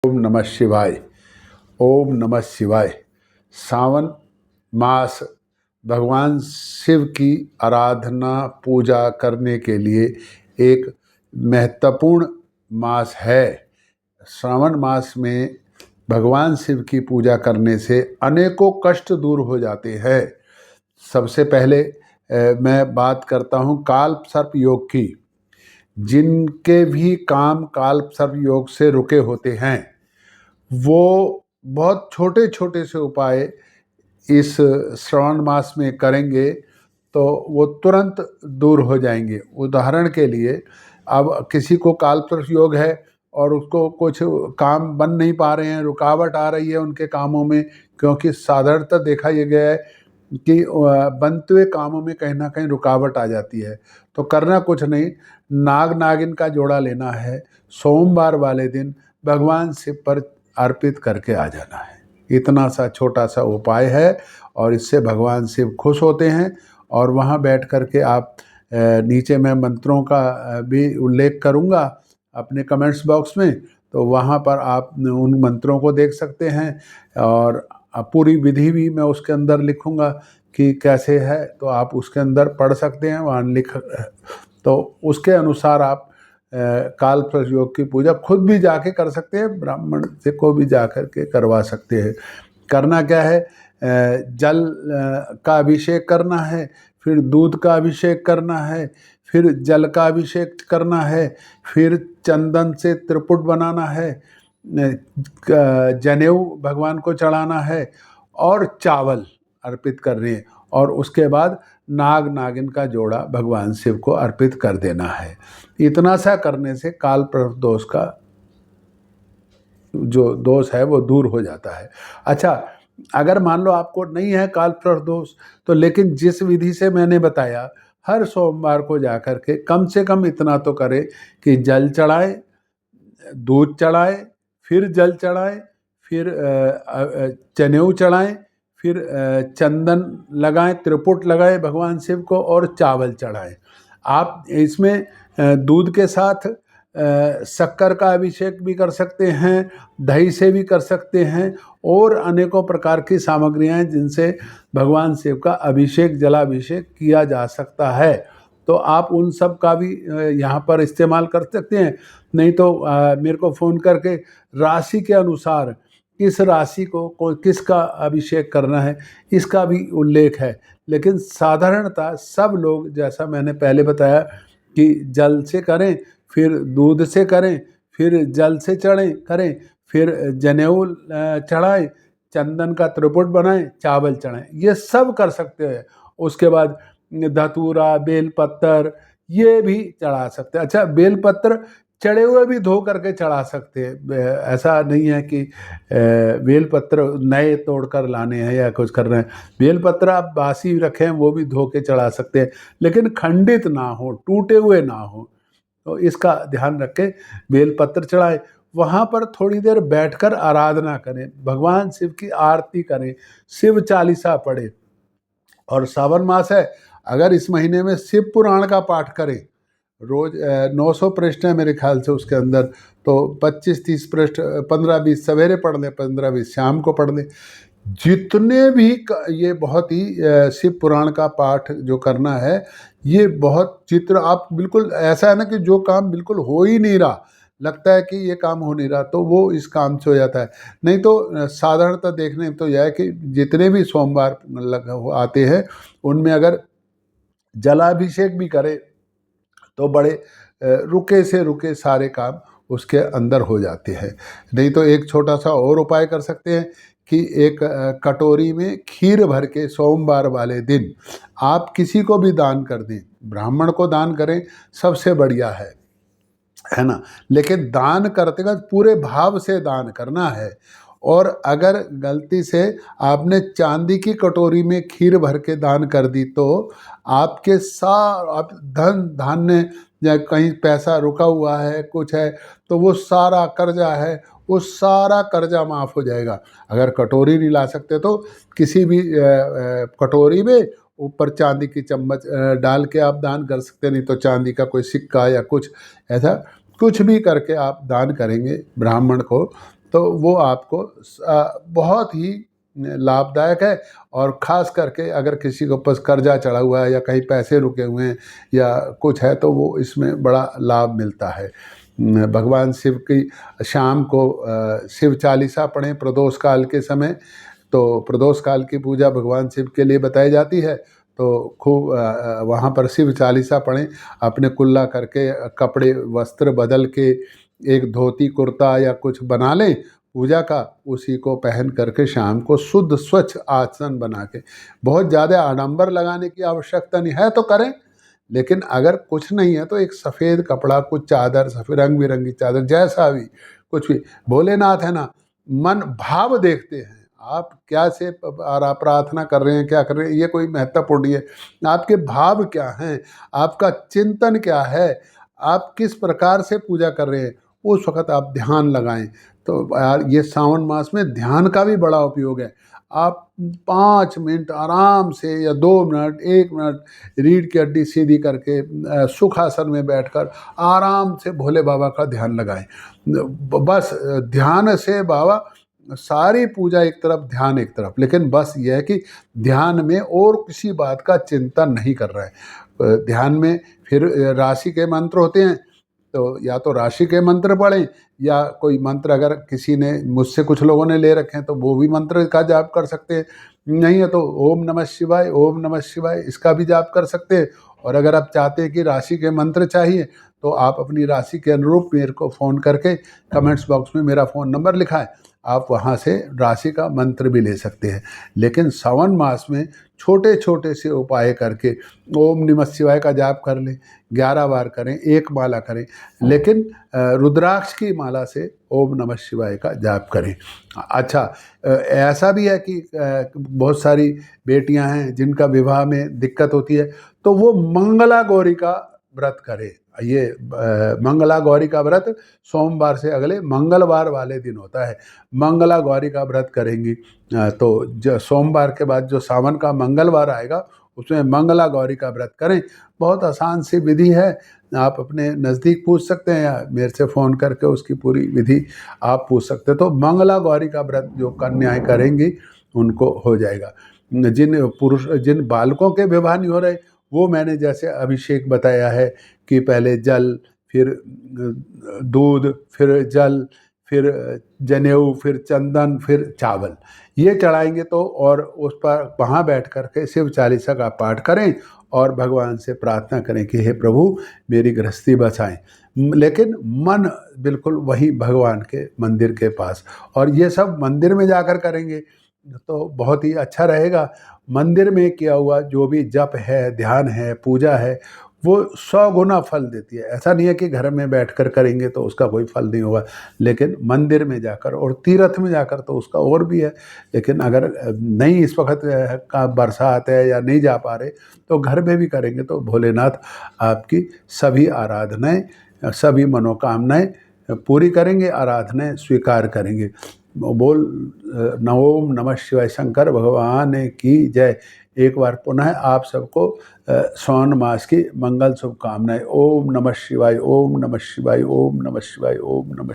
ओम नमः शिवाय। ओम नमः शिवाय। सावन मास भगवान शिव की आराधना पूजा करने के लिए एक महत्वपूर्ण मास है। श्रावण मास में भगवान शिव की पूजा करने से अनेकों कष्ट दूर हो जाते हैं। सबसे पहले मैं बात करता हूँ काल सर्प योग की। जिनके भी काम काल सर्प योग से रुके होते हैं वो बहुत छोटे छोटे से उपाय इस श्रावण मास में करेंगे तो वो तुरंत दूर हो जाएंगे। उदाहरण के लिए, अब किसी को कालसर्प योग है और उसको कुछ काम बन नहीं पा रहे हैं, रुकावट आ रही है उनके कामों में, क्योंकि साधारणतः देखा यह गया है कि बनते हुए कामों में कहीं ना कहीं रुकावट आ जाती है। तो करना कुछ नहीं, नाग नागिन का जोड़ा लेना है, सोमवार वाले दिन भगवान शिव पर अर्पित करके आ जाना है। इतना सा छोटा सा उपाय है और इससे भगवान शिव खुश होते हैं। और वहाँ बैठ कर के आप नीचे मैं मंत्रों का भी उल्लेख करूँगा अपने कमेंट्स बॉक्स में, तो वहाँ पर आप उन मंत्रों को देख सकते हैं और पूरी विधि भी मैं उसके अंदर लिखूँगा कि कैसे है, तो आप उसके अंदर पढ़ सकते हैं। वहाँ लिख तो उसके अनुसार आप कालसर्प योग की पूजा खुद भी जाके कर सकते हैं, ब्राह्मण से को भी जा कर के करवा सकते हैं। करना क्या है, जल का अभिषेक करना है, फिर दूध का अभिषेक करना है, फिर जल का अभिषेक करना है, फिर चंदन से त्रिपुट बनाना है, जनेऊ भगवान को चढ़ाना है और चावल अर्पित करने हैं, और उसके बाद नाग नागिन का जोड़ा भगवान शिव को अर्पित कर देना है। इतना सा करने से काल प्रभ दोष का जो दोष है वो दूर हो जाता है। अच्छा, अगर मान लो आपको नहीं है काल प्रभ दोष, तो लेकिन जिस विधि से मैंने बताया, हर सोमवार को जाकर के कम से कम इतना तो करें कि जल चढ़ाए, दूध चढ़ाए, फिर जल चढ़ाए, फिर जनेऊ चढ़ाएं, फिर चंदन लगाएं, त्रिपुट लगाएं भगवान शिव को और चावल चढ़ाएं। आप इसमें दूध के साथ शक्कर का अभिषेक भी कर सकते हैं, दही से भी कर सकते हैं, और अनेकों प्रकार की सामग्रियां हैं जिनसे भगवान शिव का अभिषेक, जलाभिषेक किया जा सकता है। तो आप उन सब का भी यहाँ पर इस्तेमाल कर सकते हैं। नहीं तो मेरे को फ़ोन करके राशि के अनुसार किस राशि को किसका अभिषेक करना है इसका भी उल्लेख है। लेकिन साधारणतः सब लोग, जैसा मैंने पहले बताया, कि जल से करें, फिर दूध से करें, फिर जल से करें, फिर जनेऊ चढ़ाएं, चंदन का त्रिपुट बनाएं, चावल चढ़ाएं, ये सब कर सकते हैं। उसके बाद धतूरा, बेलपत्र ये भी चढ़ा सकते हैं। अच्छा, बेलपत्र चढ़े हुए भी धो करके चढ़ा सकते हैं, ऐसा नहीं है कि बेलपत्र नए तोड़कर लाने हैं या कुछ कर रहे हैं। बेलपत्र आप बासी रखें वो भी धो के चढ़ा सकते हैं, लेकिन खंडित ना हो, टूटे हुए ना हो, तो इसका ध्यान रखें। बेलपत्र चढ़ाए, वहाँ पर थोड़ी देर बैठकर आराधना करें, भगवान शिव की आरती करें, शिव चालीसा पढ़े। और सावन मास है, अगर इस महीने में शिव पुराण का पाठ करें, रोज 900 पृष्ठ है मेरे ख्याल से उसके अंदर, तो 25-30 पृष्ठ 15-20 सवेरे पढ़ लें, 15-20 शाम को पढ़ लें। जितने भी ये बहुत ही शिव पुराण का पाठ जो करना है, ये बहुत चित्र आप बिल्कुल ऐसा है ना कि जो काम बिल्कुल हो ही नहीं रहा, लगता है कि ये काम हो नहीं रहा, तो वो इस काम से हो जाता है। नहीं तो साधारणतः देखने तो यह है कि जितने भी सोमवार आते हैं उनमें अगर जलाभिषेक भी करें तो बड़े रुके से रुके सारे काम उसके अंदर हो जाते हैं। नहीं तो एक छोटा सा और उपाय कर सकते हैं कि एक कटोरी में खीर भर के सोमवार वाले दिन आप किसी को भी दान कर दें, ब्राह्मण को दान करें, सबसे बढ़िया है ना। लेकिन दान करते वक्त पूरे भाव से दान करना है। और अगर गलती से आपने चांदी की कटोरी में खीर भर के दान कर दी तो आपके आप धन धान्य या कहीं पैसा रुका हुआ है, कुछ है, तो वो सारा कर्जा है, वो सारा कर्जा माफ़ हो जाएगा। अगर कटोरी नहीं ला सकते तो किसी भी कटोरी में ऊपर चांदी की चम्मच डाल के आप दान कर सकते हैं। नहीं तो चांदी का कोई सिक्का या कुछ ऐसा कुछ भी करके आप दान करेंगे ब्राह्मण को, तो वो आपको बहुत ही लाभदायक है। और ख़ास करके अगर किसी के ऊपर कर्जा चढ़ा हुआ है या कहीं पैसे रुके हुए हैं या कुछ है, तो वो इसमें बड़ा लाभ मिलता है। भगवान शिव की शाम को शिव चालीसा पढ़ें प्रदोष काल के समय। तो प्रदोष काल की पूजा भगवान शिव के लिए बताई जाती है। तो खूब वहाँ पर शिव चालीसा पढ़ें, अपने कुल्ला करके कपड़े वस्त्र बदल के एक धोती कुर्ता या कुछ बना लें पूजा का, उसी को पहन करके शाम को शुद्ध स्वच्छ आसन बना के, बहुत ज़्यादा आडंबर लगाने की आवश्यकता नहीं है तो करें, लेकिन अगर कुछ नहीं है तो एक सफ़ेद कपड़ा, कुछ चादर, सफ़ेद रंग बिरंगी चादर, जैसा भी कुछ भी, भोलेनाथ है ना, मन भाव देखते हैं आप क्या से और आप प्रार्थना कर रहे हैं, क्या कर रहे हैं, ये कोई महत्वपूर्ण नहीं है। आपके भाव क्या हैं, आपका चिंतन क्या है, आप किस प्रकार से पूजा कर रहे हैं, उस वक़्त आप ध्यान लगाएं। तो यार ये सावन मास में ध्यान का भी बड़ा उपयोग है। आप 5 मिनट आराम से या 2 मिनट, 1 मिनट रीढ़ की हड्डी सीधी करके सुखासन में बैठकर आराम से भोले बाबा का ध्यान लगाएं। बस ध्यान से बाबा, सारी पूजा एक तरफ, ध्यान एक तरफ, लेकिन बस यह है कि ध्यान में और किसी बात का चिंतन नहीं कर रहा है। ध्यान में फिर राशि के मंत्र होते हैं, तो या तो राशि के मंत्र पढ़ें या कोई मंत्र अगर किसी ने, मुझसे कुछ लोगों ने ले रखे हैं तो वो भी मंत्र का जाप कर सकते हैं। नहीं है तो ओम नमः शिवाय, ओम नमः शिवाय, इसका भी जाप कर सकते हैं। और अगर आप चाहते हैं कि राशि के मंत्र चाहिए तो आप अपनी राशि के अनुरूप मेरे को फ़ोन करके, कमेंट्स बॉक्स में मेरा फ़ोन नंबर लिखा है, आप वहाँ से राशि का मंत्र भी ले सकते हैं। लेकिन सावन मास में छोटे छोटे से उपाय करके ओम नमः शिवाय का जाप कर लें, 11 बार करें, 1 माला करें, लेकिन रुद्राक्ष की माला से ओम नमः शिवाय का जाप करें। अच्छा, ऐसा भी है कि बहुत सारी बेटियां हैं जिनका विवाह में दिक्कत होती है, तो वो मंगला गौरी का व्रत करें। ये मंगला गौरी का व्रत सोमवार से अगले मंगलवार वाले दिन होता है। मंगला गौरी का व्रत करेंगी तो जो सोमवार के बाद जो सावन का मंगलवार आएगा उसमें मंगला गौरी का व्रत करें। बहुत आसान सी विधि है, आप अपने नज़दीक पूछ सकते हैं या मेरे से फ़ोन करके उसकी पूरी विधि आप पूछ सकते हैं। तो मंगला गौरी का व्रत जो कन्याएं करेंगी उनको हो जाएगा। जिन बालकों के विवाह नहीं हो रहे, वो मैंने जैसे अभिषेक बताया है कि पहले जल, फिर दूध, फिर जल, फिर जनेऊ, फिर चंदन, फिर चावल, ये चढ़ाएंगे तो, और उस पर वहाँ बैठ कर के शिव चालीसा का पाठ करें और भगवान से प्रार्थना करें कि हे प्रभु मेरी गृहस्थी बचाएं, लेकिन मन बिल्कुल वही भगवान के मंदिर के पास। और ये सब मंदिर में जाकर करेंगे तो बहुत ही अच्छा रहेगा। मंदिर में किया हुआ जो भी जप है, ध्यान है, पूजा है, वो 100 गुना फल देती है। ऐसा नहीं है कि घर में बैठकर करेंगे तो उसका कोई फल नहीं होगा, लेकिन मंदिर में जाकर और तीर्थ में जाकर तो उसका और भी है। लेकिन अगर नहीं इस वक्त का बरसात है या नहीं जा पा रहे तो घर में भी करेंगे तो भोलेनाथ आपकी सभी आराधनाएं, सभी मनोकामनाएं पूरी करेंगे, आराधनाएं स्वीकार करेंगे। बोल ओम नमः शिवाय, शंकर भगवान की जय। एक बार पुनः आप सबको सावन मास की मंगल शुभकामनाएं। ओम नमः शिवाय, ओम नमः शिवाय, ओम नमः शिवाय, ओम नमः